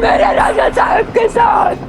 मेरे राजा साहब के साथ।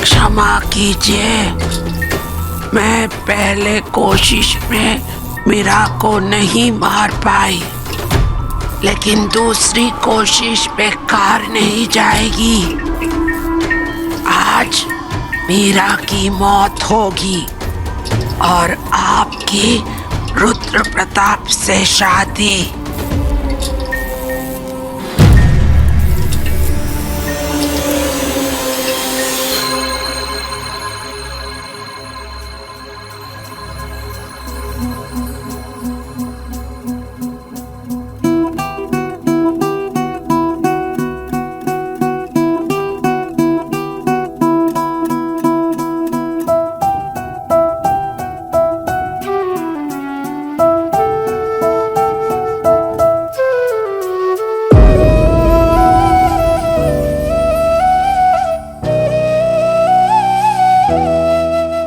क्षमा कीजिए, मैं पहले कोशिश में मीरा को नहीं मार पाई, लेकिन दूसरी कोशिश बेकार नहीं जाएगी। आज मीरा की मौत होगी और आपकी रुद्र प्रताप से शादी।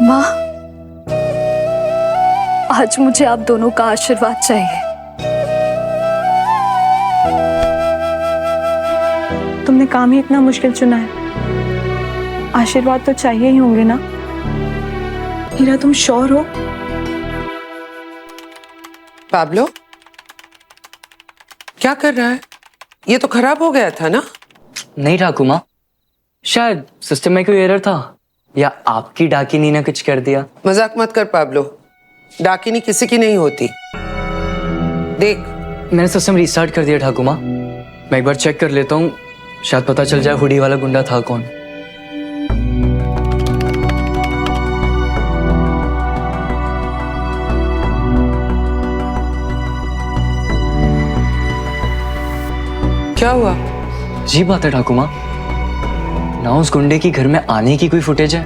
माँ, आज मुझे आप दोनों का आशीर्वाद चाहिए। तुमने काम ही इतना मुश्किल चुना है, आशीर्वाद तो चाहिए ही होंगे ना। हीरा, तुम श्योर हो? पाब्लो, क्या कर रहा है? ये तो खराब हो गया था ना? नहीं ठाकुर माँ, शायद सिस्टम में कोई एरर था या आपकी डाकिनी ने कुछ कर दिया। मजाक मत कर पाब्लो, डाकिनी किसी की नहीं होती। देख, मैंने सिस्टम रिस्टार्ट कर दिया ठाकुर माँ, मैं एक बार चेक कर लेता हूँ, शायद पता चल जाए हुडी वाला गुंडा था कौन। क्या हुआ? जी बात है ठाकुर माँ, ना उस गुंडे की घर में आने की कोई फुटेज है,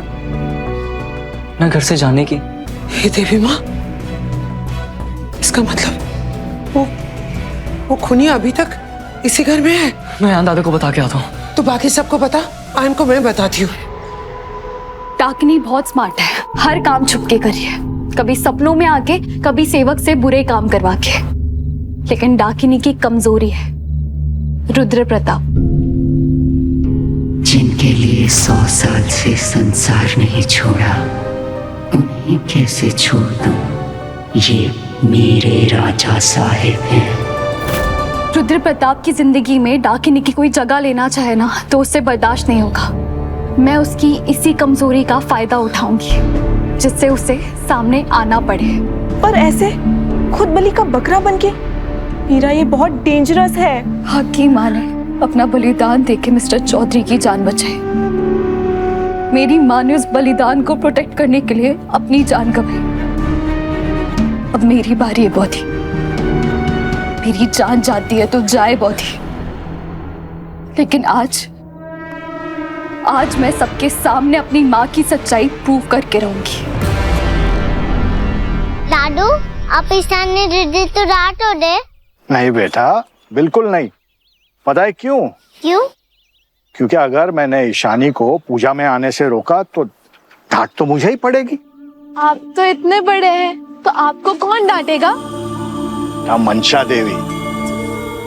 ना घर से जाने की। हे देवी माँ, इसका मतलब वो खूनी अभी तक इसी घर में है। मैं यहाँ दादा को बता के आता हूँ। तो बाकी सबको बता, आयन को मैं बताती हूँ। डाकिनी बहुत स्मार्ट है, हर काम छुपके करिए, कभी सपनों में आके, कभी सेवक से बुरे काम करवा के। लेकिन डाकिनी की कमजोरी है रुद्र प्रताप। जिनके लिए 100 साल से संसार नहीं छोड़ा, उन्हें कैसे छोड़ दूं? ये मेरे राजा साहिब हैं। रुद्र प्रताप की जिंदगी में डाकिनी की कोई जगह लेना चाहे ना, तो उससे बर्दाश्त नहीं होगा। मैं उसकी इसी कमजोरी का फायदा उठाऊंगी, जिससे उसे सामने आना पड़े। पर ऐसे खुद बलि का बकरा बनके? हीरा, ये बहुत डेंजरस है। हक की माँ ने अपना बलिदान देके मिस्टर चौधरी की जान बचाई। मेरी माँ ने उस बलिदान को प्रोटेक्ट करने के लिए अपनी जान गंवाई। अब मेरी बारी है बौधी। मेरी जान जाती है तो जाए बौधी, लेकिन आज मैं सबके सामने अपनी माँ की सच्चाई प्रूव करके रहूंगी। लाडू, आप ईशान ने दीदी तो डांट हो दे। नहीं बेटा, बिल्कुल नहीं। पता है क्यों? क्यों? क्योंकि अगर मैंने ईशानी को पूजा में आने से रोका तो डांट तो मुझे ही पड़ेगी। आप तो इतने बड़े हैं, तो आपको कौन डांटेगा? हम मंशा देवी,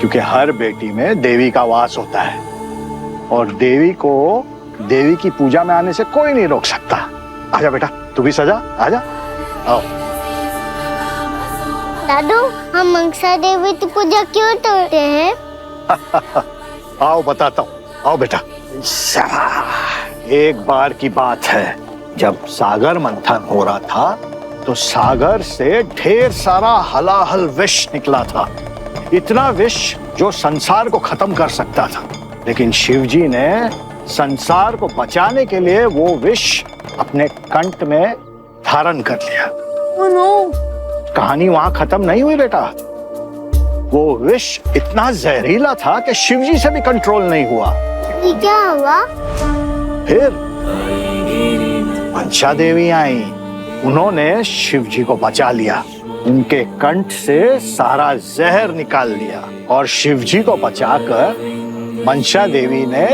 क्योंकि हर बेटी में देवी का वास होता है और देवी को देवी की पूजा में आने से कोई नहीं रोक सकता। आजा बेटा, तू भी सजा, आजा। आओ। दादू, हम मंशा देवी की पूजा क्यों करते हैं? आओ बताता हूँ, आओ बेटा। एक बार की बात है, जब सागर मंथन हो रहा था तो सागर से ढेर सारा हलाहल विष निकला था। इतना विष जो संसार को खत्म कर सकता था, लेकिन शिवजी ने संसार को बचाने के लिए वो विष अपने कंठ में धारण कर लिया। Oh no! कहानी वहां खत्म नहीं हुई बेटा। वो विष इतना जहरीला था कि शिवजी से भी कंट्रोल नहीं हुआ। ये क्या हुआ? फिर मंशा देवी आई, उन्होंने शिवजी को बचा लिया, उनके कंठ से सारा जहर निकाल दिया और शिवजी को बचाकर मंशा देवी ने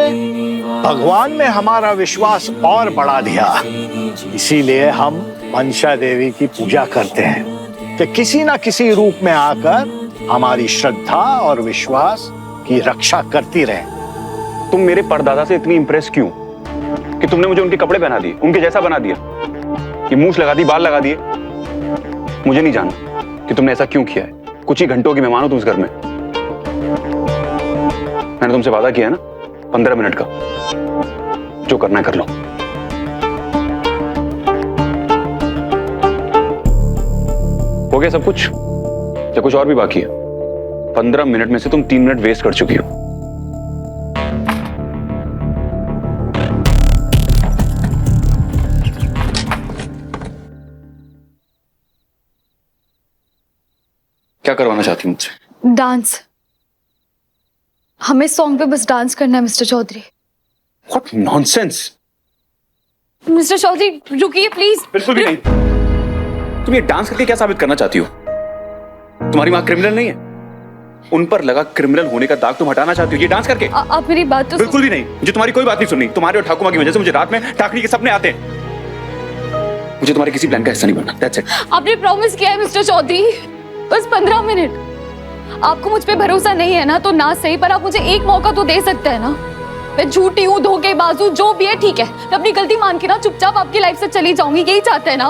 भगवान में हमारा विश्वास और बढ़ा दिया। इसीलिए हम मंशा देवी की पूजा करते हैं कि किसी ना किसी रूप में आकर हमारी श्रद्धा और विश्वास की रक्षा करती रहे। तुम मेरे परदादा से इतनी इंप्रेस क्यों कि तुमने मुझे उनके कपड़े पहना दिए, उनके जैसा बना दिया, कि मूछ लगा दी, बाल लगा दिए? मुझे नहीं जानना कि तुमने ऐसा क्यों किया है। कुछ ही घंटों की मेहमान हो तुम इस घर में। मैंने तुमसे वादा किया है ना, 15 मिनट का, जो करना है कर लो। हो गया सब कुछ या कुछ और भी बाकी है? 15 मिनट में से तुम 3 मिनट वेस्ट कर चुकी हो। क्या करवाना चाहती हूँ मुझसे? डांस। हमें सॉन्ग पे बस डांस करना है mister Chaudhary. What nonsense! Mister Chaudhary रुकिए प्लीज। बिल्कुल भी नहीं। तुम ये डांस करके क्या साबित करना चाहती हो? तुम्हारी माँ क्रिमिनल नहीं है? उन पर लगा क्रिमिनल होने का दाग तुम हटाना चाहती हो ये डांस करके? आप मेरी बात तो बिल्कुल भी नहीं। मुझे तुम्हारी कोई बात नहीं सुननी। तुम्हारे और ठाकुमा की वजह से मुझे रात में टाकनी के सपने आते हैं। मुझे तुम्हारे किसी प्लान का हिस्सा नहीं बनना। That's it. आपने प्रॉमिस किया है मिस्टर चौधरी, बस 15 मिनट। आपको मुझ पे भरोसा नहीं है ना तो ना सही, पर आप मुझे एक मौका तो दे सकते हैं ना। मैं झूठी हूँ, धोखेबाज, जो भी है ठीक है। मैं अपनी गलती मान के ना चुपचाप आपकी लाइफ से चली जाऊंगी, यही चाहते हैं ना?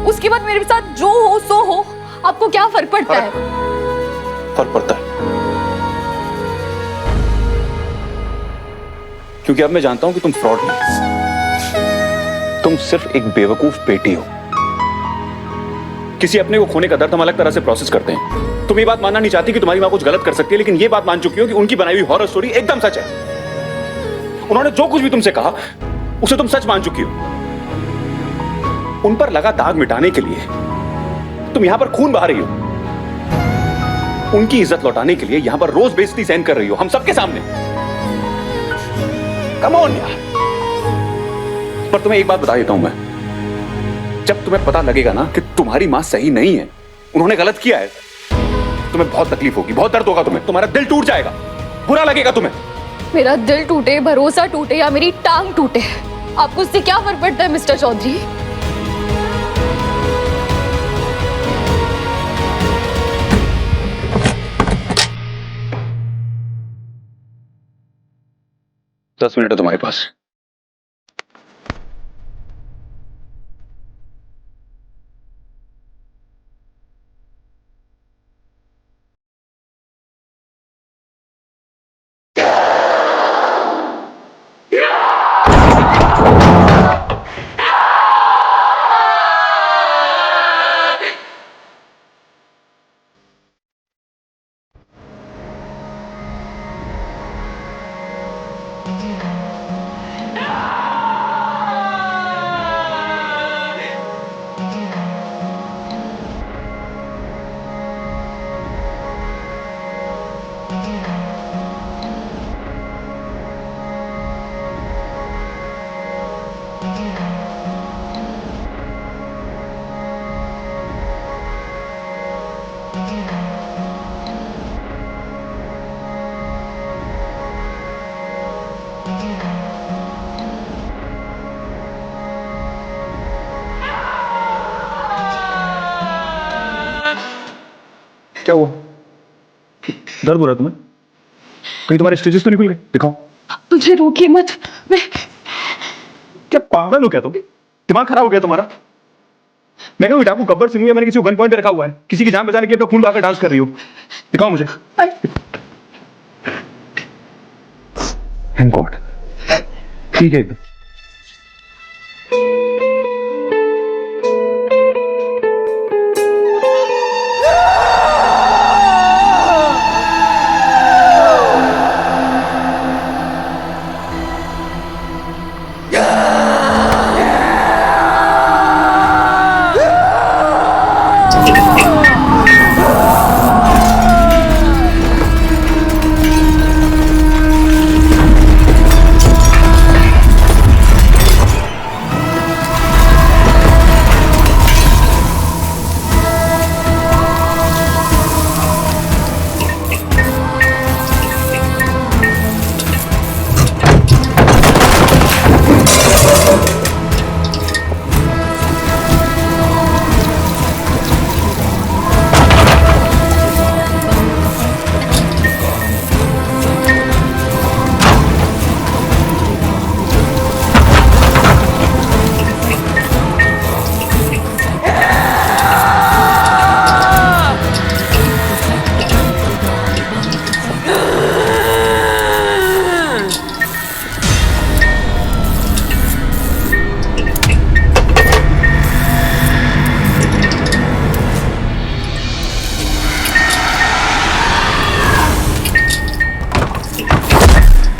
उसके बाद मेरे साथ जो हो सो हो, आपको क्या फर्क पड़ता है? फर्क पड़ता है क्योंकि अब मैं जानता हूं कि तुम फ्रॉड नहीं, तुम सिर्फ एक बेवकूफ बेटी हो। किसी अपने को खोने का दर्द हम अलग तरह से प्रोसेस करते हैं। तुम ये बात मानना नहीं चाहती कि तुम्हारी मां कुछ गलत कर सकती है, लेकिन ये बात मान चुकी हो कि उनकी बनाई हुई हॉरर स्टोरी एकदम सच है। उन्होंने जो कुछ भी तुमसे कहा उसे तुम सच मान चुकी हो। उन पर लगा दाग मिटाने के लिए तुम यहां पर खून बहा रही हो। उनकी इज्जत लौटाने के लिए यहां पर रोज बेइज्जती सहन कर रही हो हम सबके सामने। कम ऑन यार। पर तुम्हें एक बात बता देता हूं मैं, जब तुम्हें पता लगेगा ना कि तुम्हारी मां सही नहीं है, उन्होंने गलत किया है, तुम्हें बहुत तकलीफ होगी, बहुत दर्द होगा, तुम्हारा दिल टूट जाएगा, बुरा लगेगा तुम्हें। मेरा दिल टूटे, भरोसा टूटे या मेरी टांग टूटे, आपको उससे क्या फर्क पड़ता है मिस्टर चौधरी? दस मिनट है तुम्हारे पास। क्या हुआ? दर्द हो रहा है तुम्हें? कहीं तुम्हारे स्टिचेस तो निकल गए? दिखाओ। मुझे रोकिए मत। मैं क्या पागल हो क्या तुम? दिमाग खराब हो गया तुम्हारा? मैं कहूँ डाकू गब्बर सिंह है, मैंने किसी को गन पॉइंट पे रखा हुआ है, किसी की जान बचाने के लिए अपना खून बहाकर डांस कर रही हो। दिखाओ मुझे। Thank God. ठीक है एकदम।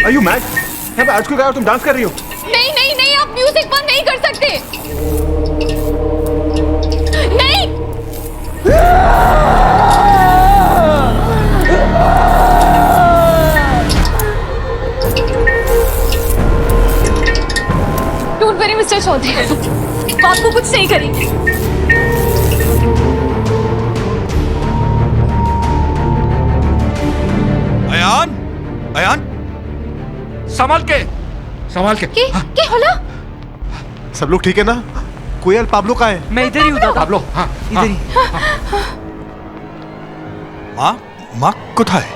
Are you mad? यहाँ पे आज क्यों गया और तुम डांस कर रही हो? नहीं नहीं नहीं, आप म्यूजिक बंद नहीं कर सकते। नहीं। डोंट वरी मिस्टर चौधरी, आपको कुछ नहीं करेंगे। अयान, अयान, संभाल के। क्या होला? सब लोग ठीक है ना? कोयल पाब्लो कहाँ है? मैं इधर ही हूँ दादा। पाब्लो, हाँ, इधर ही। माँ कुठाए?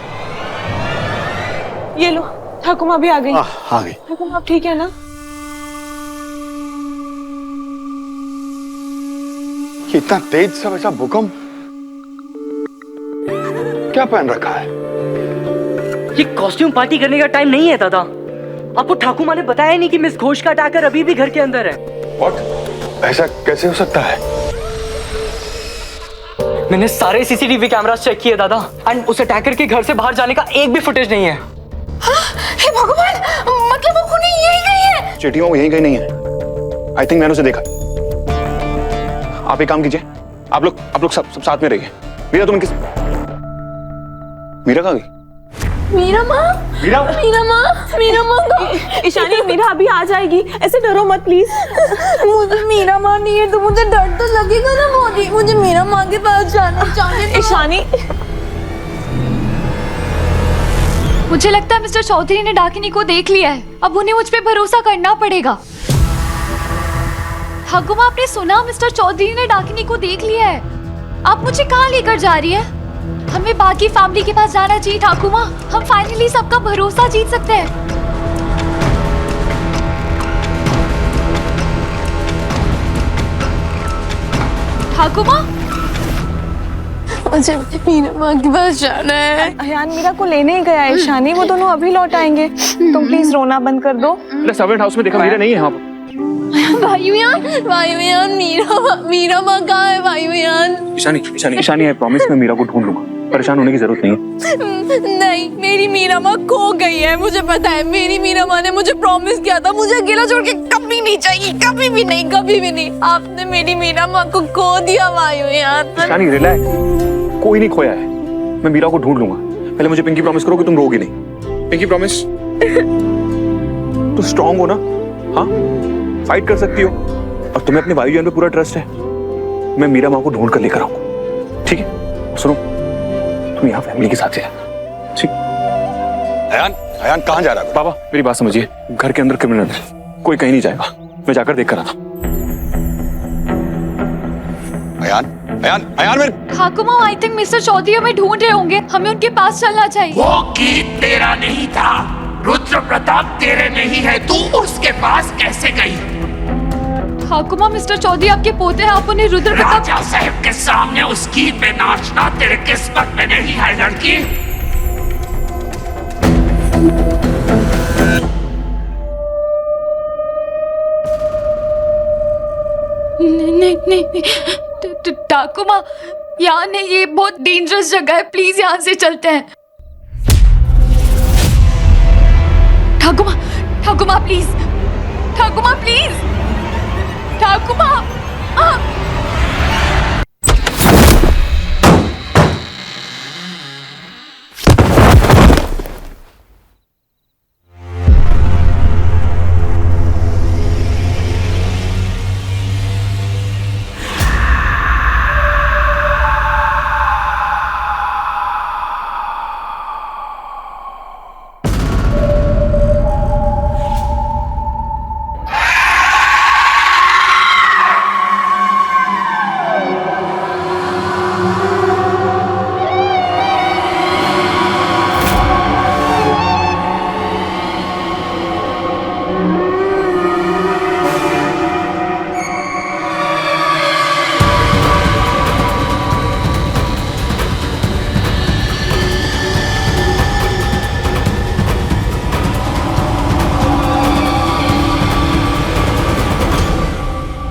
ये लो, ठाकुमा भी आ गई। आ गई। ठाकुमा आप ठीक है ना? ये इतना तेज सा वैसा भूकंप क्या पहन रखा है? ये कॉस्ट्यूम पार्टी करने का टाइम नहीं है दादा। आपको ठाकुमा ने बताया नहीं कि मिस घोष का अटैकर अभी भी घर के अंदर है। What? ऐसा कैसे हो सकता है? मैंने सारे सीसीटीवी कैमरास चेक किए दादा, एंड उस अटैकर के घर से बाहर जाने का एक भी फुटेज नहीं है। हे भगवान, मतलब वो खूनी यही गई है? चेटियां वो यहीं कहीं नहीं है। आई थिंक मैंने उसे देखा। आप एक काम कीजिए, आप लोग सब साथ में रहिए। मीरा तुम किस? मीरा कहाँ गई? मीरा माँ, मीरा मीरा माँ ईशानी, मीरा अभी आ जाएगी, ऐसे डरो मत प्लीज। मुझे मीरा माँ नहीं है तो मुझे डर तो लगेगा ना मोदी। मुझे मीरा माँ के पास जाना चाहिए। ईशानी, मुझे लगता है मिस्टर चौधरी ने डाकिनी को देख लिया है। अब उन्हें मुझ पे भरोसा करना पड़ेगा। ठाकुमा, आपने सुना? मिस्टर चौधरी ने डाकिनी को देख लिया है। आप मुझे कहाँ लेकर जा रही है? हमें बाकी फैमिली के पास जाना चाहिए ठाकुमा। हम फाइनली सबका भरोसा जीत सकते हैं। ठाकुमा, मुझे मीरा माँ के पास जाना है। अयान मीरा को लेने ही गया है ईशानी, वो दोनों अभी लौट आएंगे। तुम प्लीज रोना बंद कर दो। अरे सर्वेंट हाउस में देखा, मीरा नहीं है यहाँ पर। वायुयान, मीरा माँ कहाँ है? वायुयान, ईशानी, आई प्रॉमिस मैं मीरा को ढूंढ लूंगा। परेशान होने की जरूरत नहीं है। नहीं, मेरी मीरा माँ खो गई है। मुझे पता है, मेरी मीरा माँ ने मुझे प्रॉमिस किया था मुझे अकेला छोड़ के कभी नहीं चाहिए, कभी भी नहीं, कभी भी नहीं। आपने मेरी मीरा माँ को खो दिया वायुयान। ईशानी रिलैक्स, कोई नहीं खोया है। मैं मीरा को ढूंढ लूंगा। पहले मुझे पिंकी प्रॉमिस करो कि तुम रोगी नहीं। Pinky promise. तो स्ट्रांग हो ना? हाँ, फाइट कर सकती हो। और तुम्हें अपने वायुयान पे पूरा ट्रस्ट है। मैं मीरा माँ को ढूंढ कर लेकर आऊंगा, ठीक है? सुनो, तुम यहाँ फैमिली के साथ है, ठीक? अयान कहाँ जा रहा है? बाबा मेरी बात समझिए, घर के अंदर क्रिमिनल है, कोई कहीं नहीं जाएगा। मैं जाकर देख कर आता हूँ। अयान, अयान, अयान मेरे। ठाकुमा, आई थिंक मिस्टर चौधरी हमें ढूंढ रहे होंगे, हमें उनके पास चलना चाहिए। वो गीत तेरा नहीं था, रुद्र प्रताप तेरे नहीं है, तू उसके पास कैसे गई? ठाकुमा, मिस्टर चौधरी आपके पोते हैं, आप उन्हें रुद्र प्रताप। राजा साहब के सामने उस गीत पे नाचना तेरे किस्मत में नहीं है लड़की। नहीं, ठाकुमा, यहाँ नहीं, ये बहुत डेंजरस जगह है, प्लीज यहाँ से चलते हैं। ठाकुमा, ठाकुमा प्लीज, ठाकुमा प्लीज, ठाकुमा।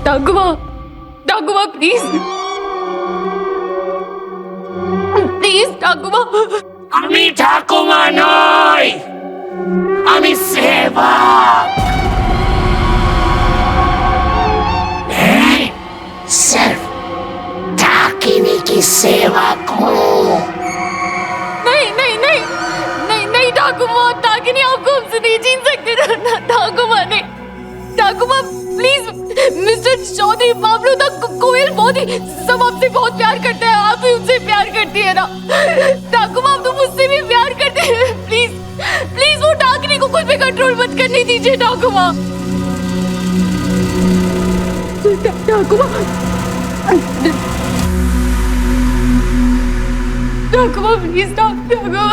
ठाकुमा, ठाकुमा प्लीज, प्लीज ठाकुमा। আমি ঠাকুমা নই, আমি সেবক। मैं सिर्फ ठाकिनी की सेवक हूँ। नहीं नहीं नहीं नहीं नहीं ठाकुमा, ठाकिनी आपको हमसे नहीं छीन सकते। ठाकुमा नहीं, ठाकुमा प्लीज, मिस्टर चौधरी, बाबलू तक कोयल बहुत ही सब आपसे बहुत प्यार करते हैं, आप भी उनसे प्यार करती है ना। ठाकुमा, आप तो मुझसे भी प्यार करते हैं, प्लीज प्लीज वो ठाकिनी को खुद पे कंट्रोल मत करने दीजिए ठाकुमा। ठाकुमा, ठाकुमा प्लीज, ठाकुमा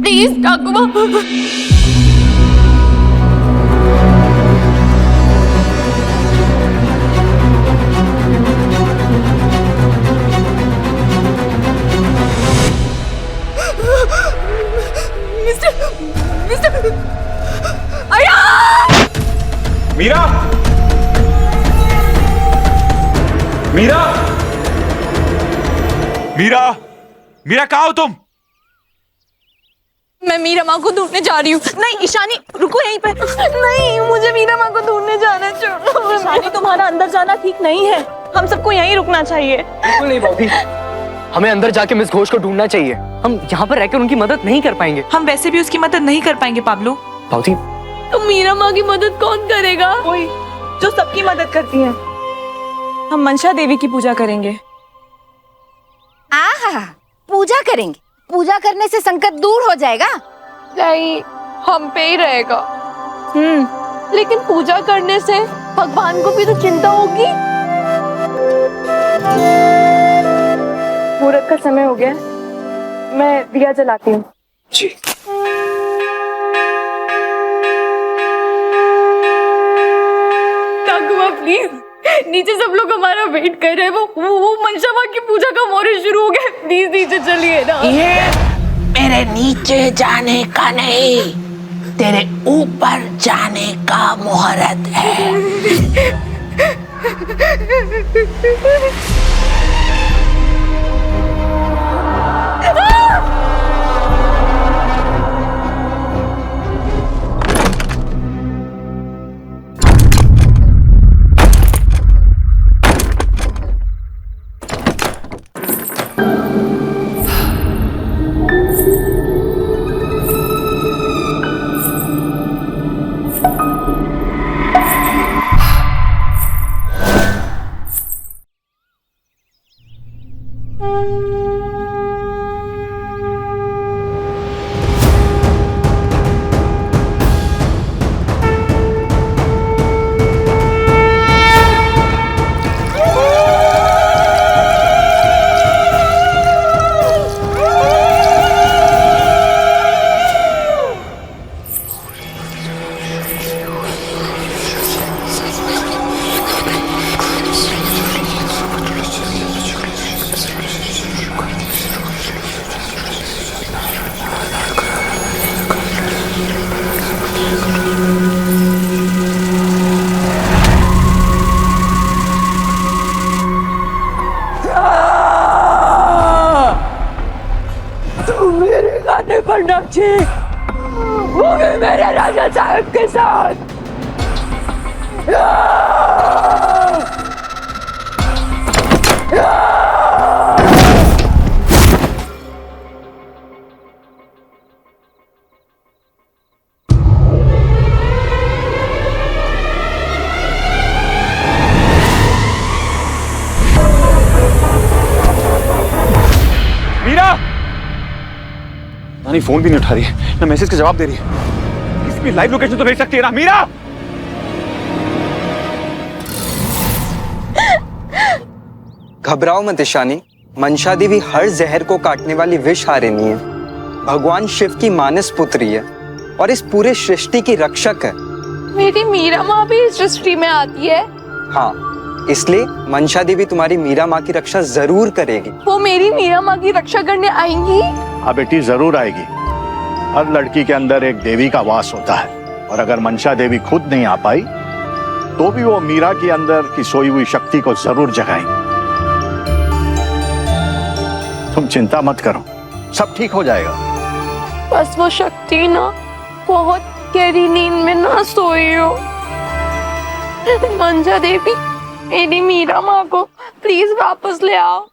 प्लीज, ठाकुमा। मिस्टर मीरा, मीरा, मीरा, मीरा कहाँ हो तुम? मैं मीरा माँ को ढूंढने जा रही हूँ। नहीं ईशानी, रुको यहीं पे। नहीं, मुझे मीरा माँ को ढूंढने जाना छोड़ो। ईशानी, तुम्हारा अंदर जाना ठीक नहीं है, हम सबको यहीं रुकना चाहिए। बिल्कुल नहीं भाभी, हमें अंदर जाके मिस घोष को ढूंढना चाहिए। हम यहाँ पर रहकर उनकी मदद नहीं कर पाएंगे। हम वैसे भी उसकी मदद नहीं कर पाएंगे पाब्लो। भाभी, तो मीरा माँ की मदद कौन करेगा? कोई जो सबकी मदद करती है। हम मनसा देवी की पूजा करेंगे। आहा, पूजा करेंगे? पूजा करने से संकट दूर हो जाएगा। नहीं, हम पे ही रहेगा। लेकिन पूजा करने से भगवान को भी तो चिंता होगी। मुहूर्त का समय हो गया, मैं दिया जलाती हूँ। जी। प्लीज, नीचे सब लोग हमारा वेट कर रहे हैं। वो मनसा माँ की पूजा का मुहूर्त शुरू हो गया, प्लीज नीचे चलिए ना। ये मेरे नीचे जाने का नहीं, तेरे ऊपर जाने का मुहूर्त है। मीनाक्षी वो भी मेरे राजा साहब के साथ। मीरा! नानी फोन भी नहीं उठा रही है, ना मैसेज का जवाब दे रही है। किसी भी लाइव लोकेशन तो भेज सकती है ना मीरा? घबराओ मत ईशानी, मंशा देवी हर जहर को काटने वाली विषहारिणी है। भगवान शिव की मानस पुत्री है और इस पूरे सृष्टि की रक्षक है। मेरी मीरा माँ भी इस सृष्टि में आती है। हाँ, इसलिए मंशा देवी तुम्हारी मीरा माँ की रक्षा जरूर करेगी। वो मेरी मीरा माँ की रक्षा करने आएंगी? हाँ बेटी, जरूर आएगी। हर लड़की के अंदर एक देवी का वास होता है, और अगर मंशा देवी खुद नहीं आ पाई तो भी वो मीरा के अंदर की सोई हुई शक्ति को जरूर जगाएंगी। तुम चिंता मत करो, सब ठीक हो जाएगा। बस वो शक्ति ना बहुत गहरी नींद में ना सोई हो। मंशा देवी, मेरी मीरा माँ को प्लीज वापस ले आओ।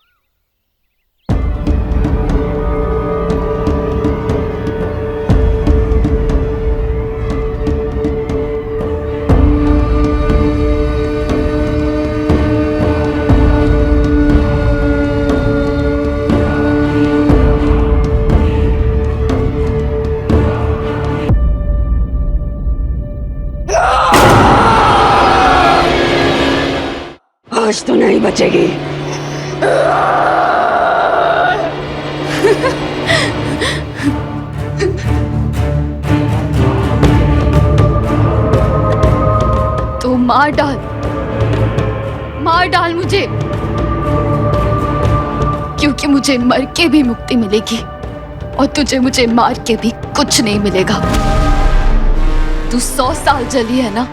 आज तो नहीं बचेगी। तो मार डाल मुझे, क्योंकि मुझे मर के भी मुक्ति मिलेगी और तुझे मुझे मार के भी कुछ नहीं मिलेगा। तू 100 साल जली है ना,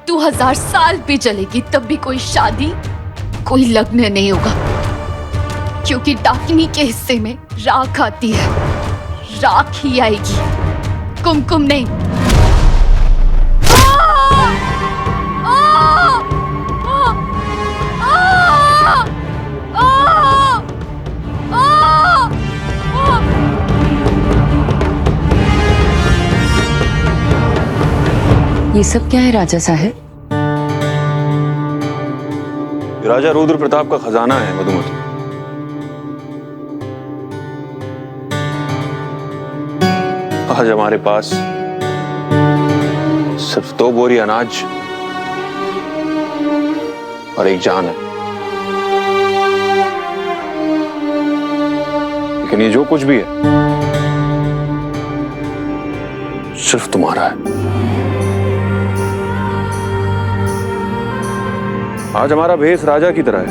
तू 1000 साल भी चलेगी तब भी कोई शादी, कोई लग्न नहीं होगा, क्योंकि डाकिनी के हिस्से में राख आती है, राख ही आएगी, कुमकुम नहीं। ये सब क्या है राजा साहब? राजा रुद्र प्रताप का खजाना है मधुमती। आज हमारे पास सिर्फ 2 बोरी अनाज और एक जान है, लेकिन ये जो कुछ भी है सिर्फ तुम्हारा है। आज हमारा भेष राजा की तरह है,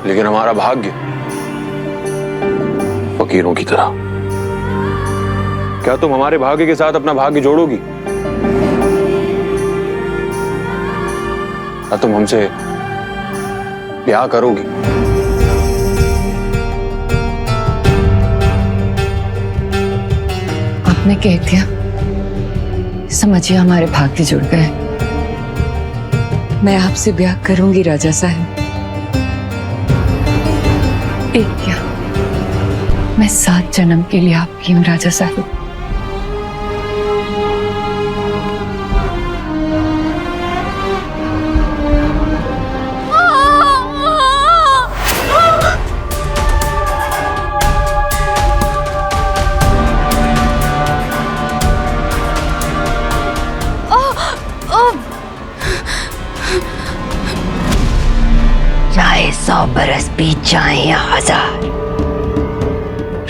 लेकिन हमारा भाग्य फकीरों की तरह। क्या तुम हमारे भाग्य के साथ अपना भाग्य जोड़ोगी? क्या तुम हमसे ब्याह करोगी? आपने कह दिया, समझिए हमारे भाग्य जुड़ गए। मैं आपसे ब्याह करूंगी राजा साहब। एक क्या, मैं 7 जन्म के लिए आपकी हूँ राजा साहब। चाहे 100 बरस बीत जाए या 1000,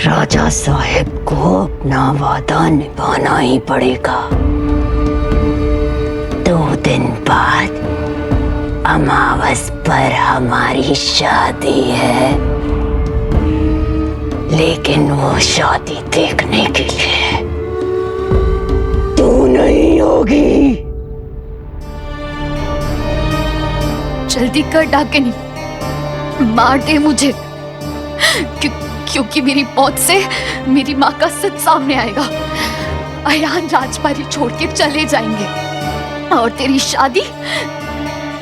राजा साहब को अपना वादा निभाना ही पड़ेगा। 2 दिन बाद अमावस पर हमारी शादी है, लेकिन वो शादी देखने के लिए तू नहीं होगी। जल्दी कर डाकिनी, मार दे मुझे, क्योंकि मेरी मौत से मेरी माँ का सच सामने आएगा। अयान राजबाड़ी छोड़ के चले जाएंगे और तेरी शादी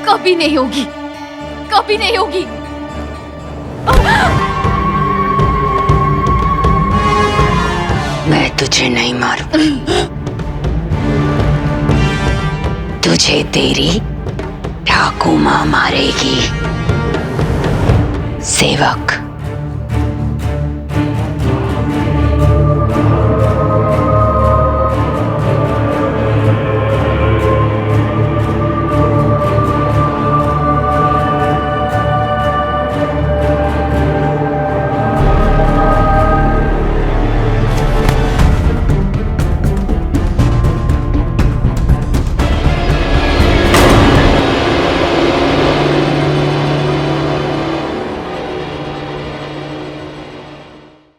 कभी नहीं होगी, कभी नहीं होगी। मैं तुझे नहीं मारूंगी, तुझे तेरी ठाकुमा मारेगी। सेवक